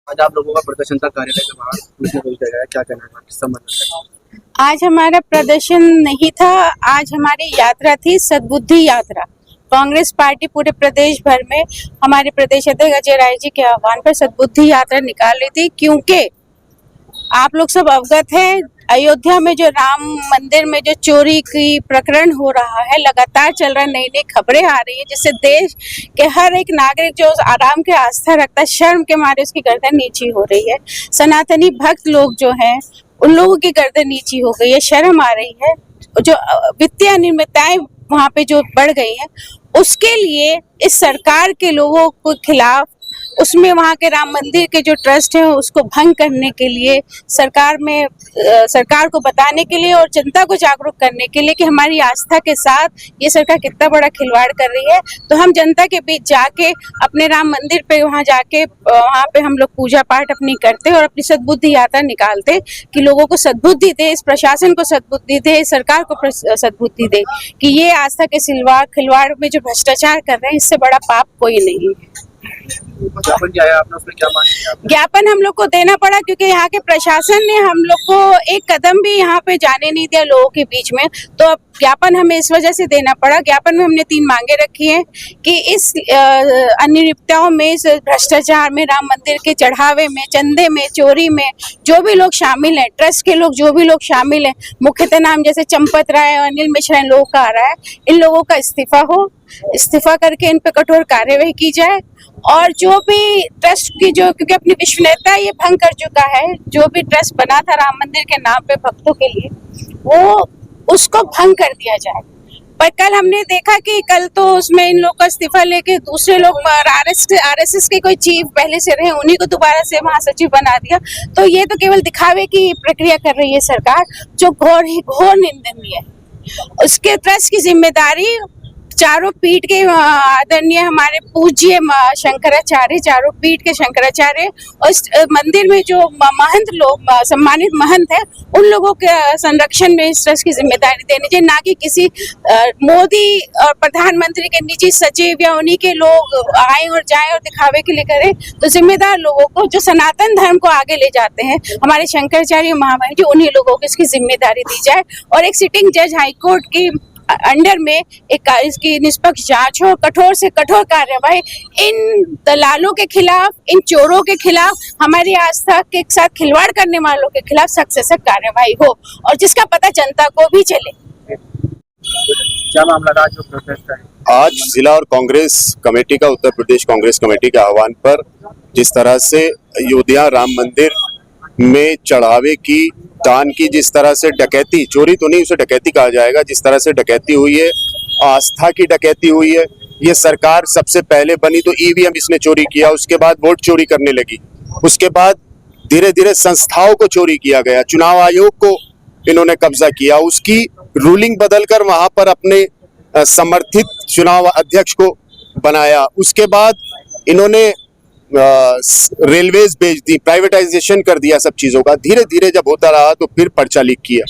आज आप लोगों का प्रदर्शन था कार्यालय के बाहर, पुलिस ने गया है, क्या कहना है किस संबंध में? आज हमारा प्रदर्शन नहीं था, आज हमारी यात्रा थी, सद्बुद्धि यात्रा। कांग्रेस पार्टी पूरे प्रदेश भर में हमारे प्रदेश अध्यक्ष अजय राय जी के आह्वान पर सद्बुद्धि यात्रा निकाल रही थी, क्योंकि आप लोग सब अवगत हैं, अयोध्या में जो राम मंदिर में जो चोरी की प्रकरण हो रहा है, लगातार चल रहा है, नई नई खबरें आ रही है, जिससे देश के हर एक नागरिक जो आराम के आस्था रखता है, शर्म के मारे उसकी गर्दन नीची हो रही है। सनातनी भक्त लोग जो हैं, उन लोगों की गर्दन नीची हो गई है, शर्म आ रही है। जो वित्तीय अनियमितताएं वहां पे जो बढ़ गई है, उसके लिए इस सरकार के लोगों के खिलाफ, उसमें वहाँ के राम मंदिर के जो ट्रस्ट है उसको भंग करने के लिए, सरकार को बताने के लिए और जनता को जागरूक करने के लिए कि हमारी आस्था के साथ ये सरकार कितना बड़ा खिलवाड़ कर रही है, तो हम जनता के बीच जाके अपने राम मंदिर पे वहाँ जाके वहाँ पे हम लोग पूजा पाठ अपनी करते और अपनी सद्बुद्धि यात्रा निकालते कि लोगों को सद्बुद्धि दे, इस प्रशासन को सद्बुद्धि दे, इस सरकार को सद्बुद्धि दे कि ये आस्था के खिलवाड़ में जो भ्रष्टाचार कर रहे हैं, इससे बड़ा पाप कोई नहीं है। ज्ञापन क्या है आपने, उसमें क्या मांग? ज्ञापन हम लोग को देना पड़ा क्योंकि यहाँ के प्रशासन ने हम लोग को एक कदम भी यहाँ पे जाने नहीं दिया लोगों के बीच में, तो अब ज्ञापन हमें इस वजह से देना पड़ा। ज्ञापन में हमने 3 मांगे रखी हैं कि इस अनियमितताओं में, इस भ्रष्टाचार में, राम मंदिर के चढ़ावे में, चंदे में, चोरी में जो भी लोग शामिल हैं, ट्रस्ट के लोग जो भी लोग शामिल हैं, मुख्यतः नाम जैसे चंपत राय और अनिल मिश्रा इन लोगों का आ रहा है, इन लोगों का इस्तीफा करके इन पे कठोर कार्यवाही की जाए। और जो भी ट्रस्ट की जो, क्योंकि अपनी विश्वसनीयता ये भंग कर चुका है, जो भी ट्रस्ट बना था राम मंदिर के नाम पे भक्तों के लिए, वो उसको भंग कर दिया जाए। पर कल हमने देखा कि कल तो उसमें इन लोग का इस्तीफा लेके दूसरे लोग आरएसएस के कोई चीफ पहले से रहे, उन्हीं को दोबारा से महासचिव बना दिया। तो ये तो केवल दिखावे की प्रक्रिया कर रही है सरकार, जो घोर निंदनीय है। उसके ट्रस्ट की जिम्मेदारी चारों पीठ के आदरणीय हमारे पूज्य शंकराचार्य, चारों पीठ के शंकराचार्य और इस मंदिर में जो महंत लोग, सम्मानित महंत है, उन लोगों के संरक्षण में इस ट्रस्ट की जिम्मेदारी देनी चाहिए, ना कि किसी मोदी और प्रधानमंत्री के निजी सचिव या उन्हीं के लोग आए और जाएं और दिखावे के लिए करें। तो जिम्मेदार लोगों को, जो सनातन धर्म को आगे ले जाते हैं, हमारे शंकराचार्य महामहिम जी, उन्हीं लोगों को इसकी जिम्मेदारी दी जाए और एक सिटिंग जज हाईकोर्ट की अंडर में एक इसकी निष्पक्ष जांच हो, कठोर से कठोर कार्यवाही इन दलालों के खिलाफ, इन चोरों के खिलाफ, हमारी आस्था के साथ खिलवाड़ करने वालों के खिलाफ सख्त से सख्त कार्यवाही हो और जिसका पता जनता को भी चले। क्या मामला था जो प्रोटेस्ट है? आज जिला और कांग्रेस कमेटी का, उत्तर प्रदेश कांग्रेस कमेटी के आह्वान पर जिस तरह से अयोध्या राम मंदिर में चढ़ावे की, दान की, जिस तरह से डकैती, चोरी तो नहीं उसे डकैती कहा जाएगा, जिस तरह से डकैती हुई है, आस्था की डकैती हुई है। ये सरकार सबसे पहले बनी तो ईवीएम इसने चोरी किया, उसके बाद वोट चोरी करने लगी, उसके बाद धीरे धीरे संस्थाओं को चोरी किया गया, चुनाव आयोग को इन्होंने कब्जा किया, उसकी रूलिंग बदलकर वहां पर अपने समर्थित चुनाव अध्यक्ष को बनाया, उसके बाद इन्होंने रेलवेज बेच दी, प्राइवेटाइजेशन कर दिया सब चीजों का। धीरे धीरे जब होता रहा तो फिर पर्चा लीक किया,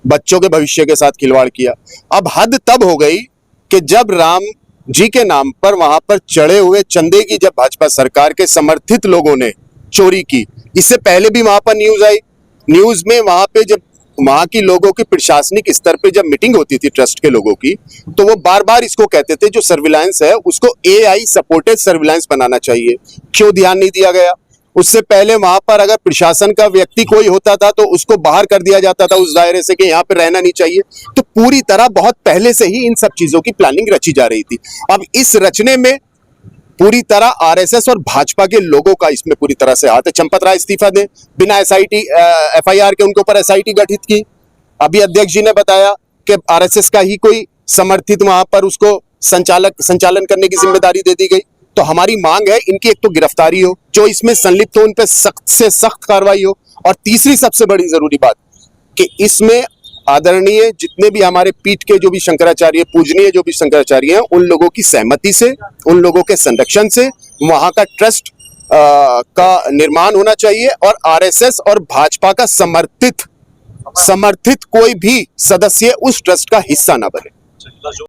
बच्चों के भविष्य के साथ खिलवाड़ किया। अब हद तब हो गई कि जब राम जी के नाम पर वहां पर चढ़े हुए चंदे की जब भाजपा सरकार के समर्थित लोगों ने चोरी की, इससे पहले भी वहां पर न्यूज आई, न्यूज में वहां पे जब वहां की लोगों की प्रशासनिक स्तर पे जब मीटिंग होती थी ट्रस्ट के लोगों की, तो वो बार बार इसको कहते थे जो सर्विलांस है उसको एआई सपोर्टेड सर्विलांस बनाना चाहिए। क्यों ध्यान नहीं दिया गया? उससे पहले वहां पर अगर प्रशासन का व्यक्ति कोई होता था तो उसको बाहर कर दिया जाता था उस दायरे से कि यहाँ पे रहना नहीं चाहिए। तो पूरी तरह बहुत पहले से ही इन सब चीजों की प्लानिंग रची जा रही थी। अब इस रचने में पूरी तरह आरएसएस और भाजपा के लोगों का इसमें पूरी तरह से हाथ है। चंपत राय इस्तीफा दे, बिना एफआईआर के उनके ऊपर एसआईटी गठित की। अभी अध्यक्ष जी ने बताया कि आरएसएस का ही कोई समर्थित वहां पर उसको संचालन करने की जिम्मेदारी दे दी गई। तो हमारी मांग है इनकी एक तो गिरफ्तारी हो, जो इसमें संलिप्त हो उन पर सख्त से सख्त कार्रवाई हो, और तीसरी सबसे बड़ी जरूरी बात कि इसमें आदरणीय जितने भी हमारे पीठ के जो भी शंकराचार्य, पूजनीय जो भी शंकराचार्य हैं, उन लोगों की सहमति से, उन लोगों के संरक्षण से वहां का ट्रस्ट का निर्माण होना चाहिए और आरएसएस और भाजपा का समर्थित कोई भी सदस्य उस ट्रस्ट का हिस्सा ना बने।